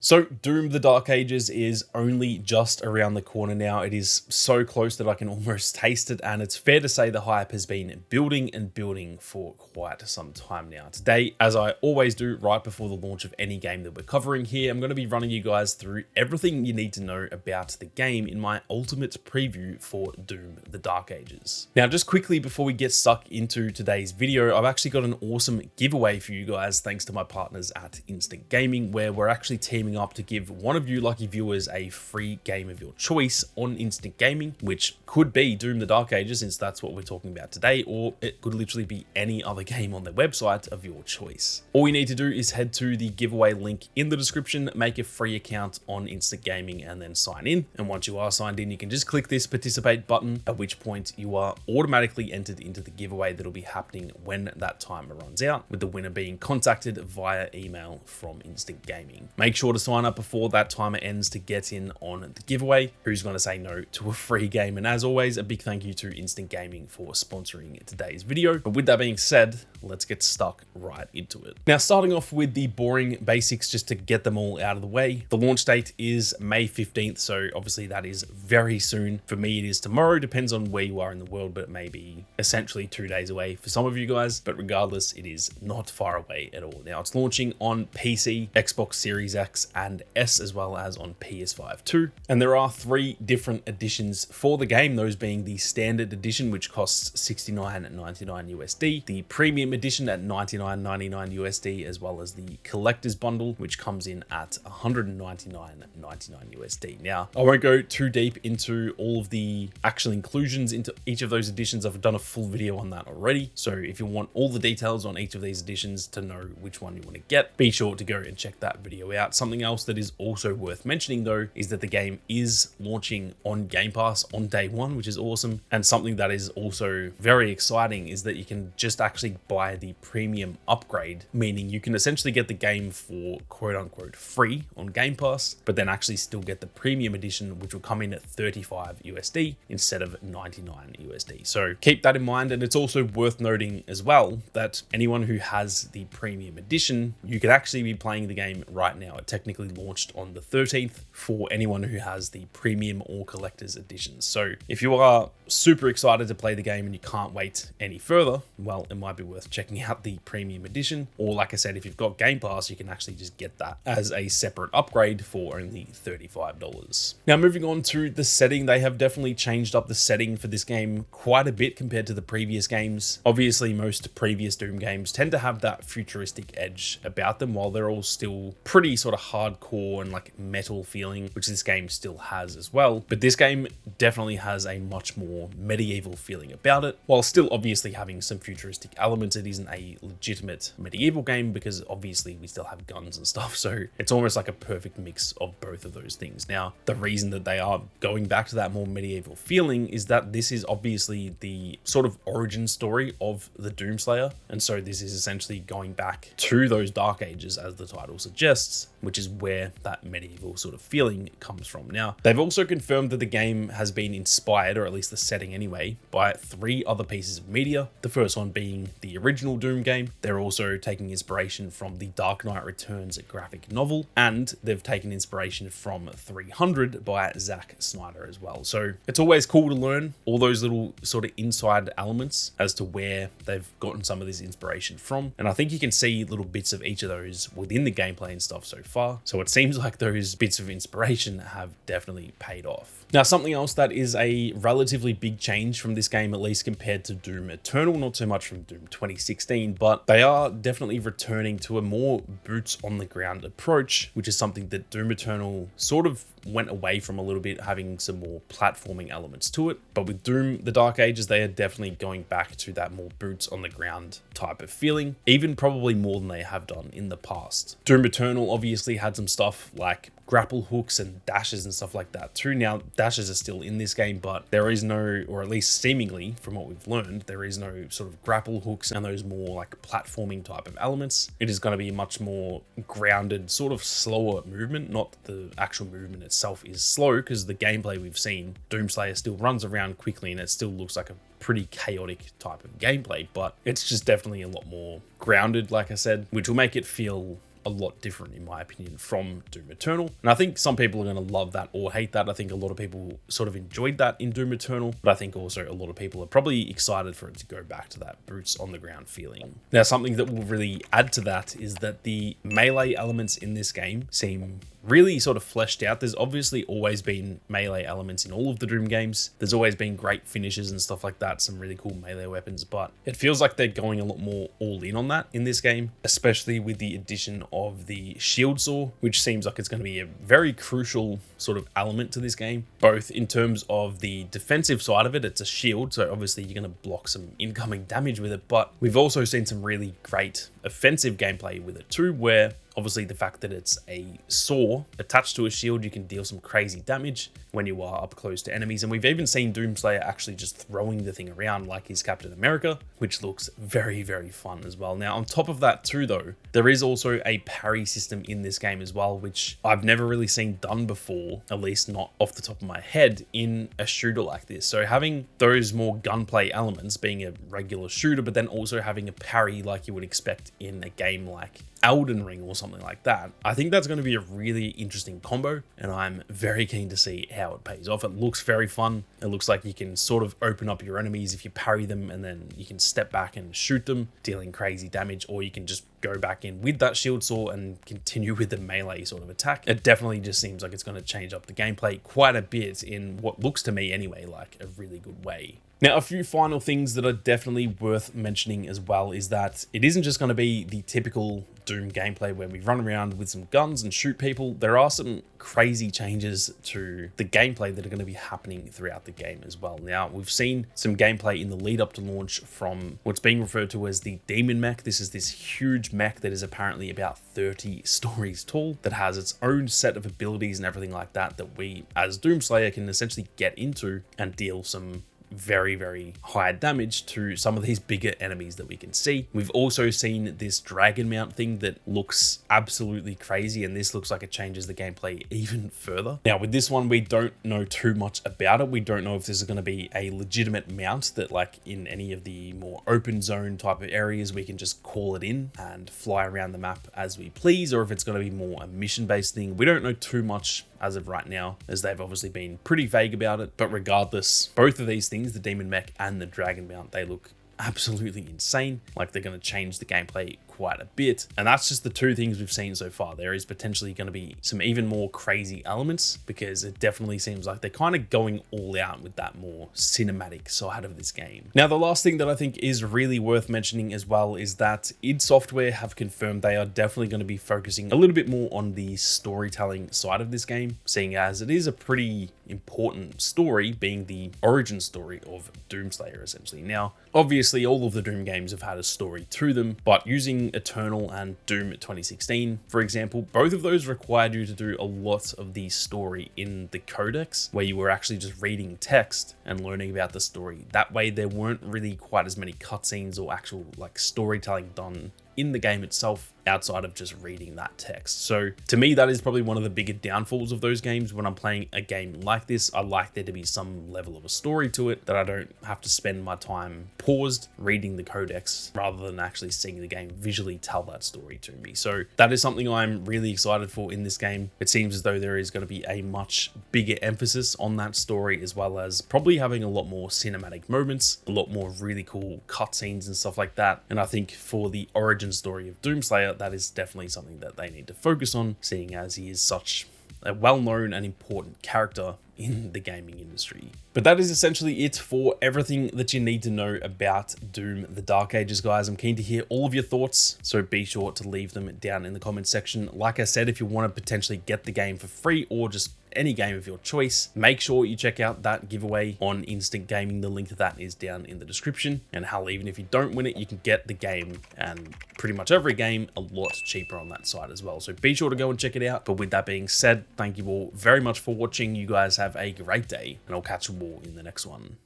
So Doom the Dark Ages is only just around the corner now. It is so close that I can almost taste it, and it's fair to say the hype has been building and building for quite some time now. Today, as I always do right before the launch of any game that we're covering here, I'm going to be running you guys through everything you need to know about the game in my ultimate preview for Doom the Dark Ages. Now, just quickly before we get stuck into today's video, I've actually got an awesome giveaway for you guys thanks to my partners at Instant Gaming, where we're actually teaming up to give one of you lucky viewers a free game of your choice on Instant Gaming, which could be Doom the Dark Ages, since that's what we're talking about today, or it could literally be any other game on their website of your choice. All you need to do is head to the giveaway link in the description, make a free account on Instant Gaming, and then sign in. And once you are signed in, you can just click this participate button, at which point you are automatically entered into the giveaway that'll be happening when that timer runs out, with the winner being contacted via email from Instant Gaming. Make sure to sign up before that timer ends to get in on the giveaway. Who's going to say no to a free game? And as always, a big thank you to Instant Gaming for sponsoring today's video. But with that being said, let's get stuck right into it. Now, starting off with the boring basics, just to get them all out of the way. The launch date is May 15th, so obviously that is very soon. For me, it is tomorrow, depends on where you are in the world, but it may be essentially 2 days away for some of you guys. But regardless, it is not far away at all. Now, it's launching on PC, Xbox Series X and S, as well as on PS5 too. And there are 3 different editions for the game, those being the standard edition, which costs $69.99 USD, the premium edition at $99.99 USD, as well as the collector's bundle, which comes in at $199.99 USD. Now, I won't go too deep into all of the actual inclusions into each of those editions. I've done a full video on that already. So if you want all the details on each of these editions to know which one you want to get, be sure to go and check that video out. Something else that is also worth mentioning though is that the game is launching on Game Pass on day 1, which is awesome. And something that is also very exciting is that you can just actually buy the premium upgrade, meaning you can essentially get the game for quote unquote free on Game Pass, but then actually still get the premium edition, which will come in at 35 USD instead of 99 USD. So keep that in mind. And it's also worth noting as well that anyone who has the premium edition, you could actually be playing the game right now. It technically launched on the 13th for anyone who has the premium or collector's editions. So if you are super excited to play the game and you can't wait any further, well, it might be worth checking out the premium edition. Or like I said, if you've got Game Pass, you can actually just get that as a separate upgrade for only $35. Now, moving on to the setting, they have definitely changed up the setting for this game quite a bit compared to the previous games. Obviously, most previous Doom games tend to have that futuristic edge about them, while they're all still pretty sort of hardcore and like metal feeling, which this game still has as well. But this game definitely has a much more medieval feeling about it, while still obviously having some futuristic elements. It isn't a legitimate medieval game because obviously we still have guns and stuff, so it's almost like a perfect mix of both of those things. Now, the reason that they are going back to that more medieval feeling is that this is obviously the sort of origin story of the Doomslayer, and so this is essentially going back to those Dark Ages, as the title suggests, which is where that medieval sort of feeling comes from. Now, they've also confirmed that the game has been inspired, or at least the setting anyway, by 3 other pieces of media. The first one being the original Doom game. They're also taking inspiration from the Dark Knight Returns graphic novel, and they've taken inspiration from 300 by Zack Snyder as well. So it's always cool to learn all those little sort of inside elements as to where they've gotten some of this inspiration from. And I think you can see little bits of each of those within the gameplay and stuff so far. So it seems like those bits of inspiration have definitely paid off. Now, something else that is a relatively big change from this game, at least compared to Doom Eternal, not so much from Doom 2016, but they are definitely returning to a more boots on the ground approach, which is something that Doom Eternal sort of went away from a little bit, having some more platforming elements to it. But with Doom the Dark Ages, they are definitely going back to that more boots on the ground type of feeling, even probably more than they have done in the past. Doom Eternal obviously had some stuff like grapple hooks and dashes and stuff like that too. Now, dashes are still in this game, but there is no, or at least seemingly from what we've learned, there is no sort of grapple hooks and those more like platforming type of elements. It is going to be a much more grounded, sort of slower movement. Not that the actual movement itself is slow, because the gameplay we've seen, Doomslayer still runs around quickly and it still looks like a pretty chaotic type of gameplay, but it's just definitely a lot more grounded, like I said, which will make it feel a lot different, in my opinion, from Doom Eternal. And I think some people are going to love that or hate that. I think a lot of people sort of enjoyed that in Doom Eternal, but I think also a lot of people are probably excited for it to go back to that boots on the ground feeling. Now, something that will really add to that is that the melee elements in this game seem really sort of fleshed out. There's obviously always been melee elements in all of the Doom games. There's always been great finishes and stuff like that, some really cool melee weapons, but it feels like they're going a lot more all in on that in this game, especially with the addition of the shield saw, which seems like it's going to be a very crucial sort of element to this game, both in terms of the defensive side of it. It's a shield, so obviously you're going to block some incoming damage with it, but we've also seen some really great offensive gameplay with it too, where obviously the fact that it's a saw attached to a shield, you can deal some crazy damage when you are up close to enemies. And we've even seen Doomslayer actually just throwing the thing around like he's Captain America, which looks very, very fun as well. Now, on top of that too, though, there is also a parry system in this game as well, which I've never really seen done before, at least not off the top of my head, in a shooter like this. So having those more gunplay elements, being a regular shooter, but then also having a parry like you would expect in a game like Elden Ring or something like that, I think that's going to be a really interesting combo, and I'm very keen to see how it pays off. It looks very fun. It looks like you can sort of open up your enemies if you parry them, and then you can step back and shoot them, dealing crazy damage, or you can just go back in with that shield saw and continue with the melee sort of attack. It definitely just seems like it's going to change up the gameplay quite a bit in what looks to me anyway like a really good way. Now, a few final things that are definitely worth mentioning as well is that it isn't just going to be the typical Doom gameplay where we run around with some guns and shoot people. There are some crazy changes to the gameplay that are going to be happening throughout the game as well. Now, we've seen some gameplay in the lead up to launch from what's being referred to as the Demon Mech. This is this huge mech that is apparently about 30 stories tall, that has its own set of abilities and everything like that, that we as Doomslayer can essentially get into and deal some very, very high damage to some of these bigger enemies that we can see. We've also seen this dragon mount thing that looks absolutely crazy, and this looks like it changes the gameplay even further. Now, with this one, we don't know too much about it. We don't know if this is going to be a legitimate mount that, like in any of the more open zone type of areas, we can just call it in and fly around the map as we please, or if it's going to be more a mission-based thing. We don't know too much as of right now, as they've obviously been pretty vague about it. But regardless, both of these things, the Demon Mech and the Dragon Mount, they look absolutely insane. Like they're going to change the gameplay quite a bit. And that's just the two things we've seen so far. There is potentially going to be some even more crazy elements, because it definitely seems like they're kind of going all out with that more cinematic side of this game. Now, the last thing that I think is really worth mentioning as well is that id Software have confirmed they are definitely going to be focusing a little bit more on the storytelling side of this game, seeing as it is a pretty important story, being the origin story of Doomslayer essentially. Now, obviously all of the Doom games have had a story to them, but using Eternal and Doom 2016, for example, both of those required you to do a lot of the story in the codex, where you were actually just reading text and learning about the story. That way there weren't really quite as many cutscenes or actual like storytelling done in the game itself outside of just reading that text. So to me, that is probably one of the bigger downfalls of those games. When I'm playing a game like this, I like there to be some level of a story to it, that I don't have to spend my time paused reading the codex rather than actually seeing the game visually tell that story to me. So that is something I'm really excited for in this game. It seems as though there is going to be a much bigger emphasis on that story, as well as probably having a lot more cinematic moments, a lot more really cool cutscenes and stuff like that. And I think for the origin story of Doomslayer, that is definitely something that they need to focus on, seeing as he is such a well-known and important character in the gaming industry. But that is essentially it for everything that you need to know about Doom the Dark Ages, guys. I'm keen to hear all of your thoughts, so be sure to leave them down in the comments section. Like I said, if you want to potentially get the game for free, or just any game of your choice, make sure you check out that giveaway on Instant Gaming. The link to that is down in the description. And hell, even if you don't win it, you can get the game and pretty much every game a lot cheaper on that site as well. So be sure to go and check it out. But with that being said, thank you all very much for watching. You guys have a great day, and I'll catch you all in the next one.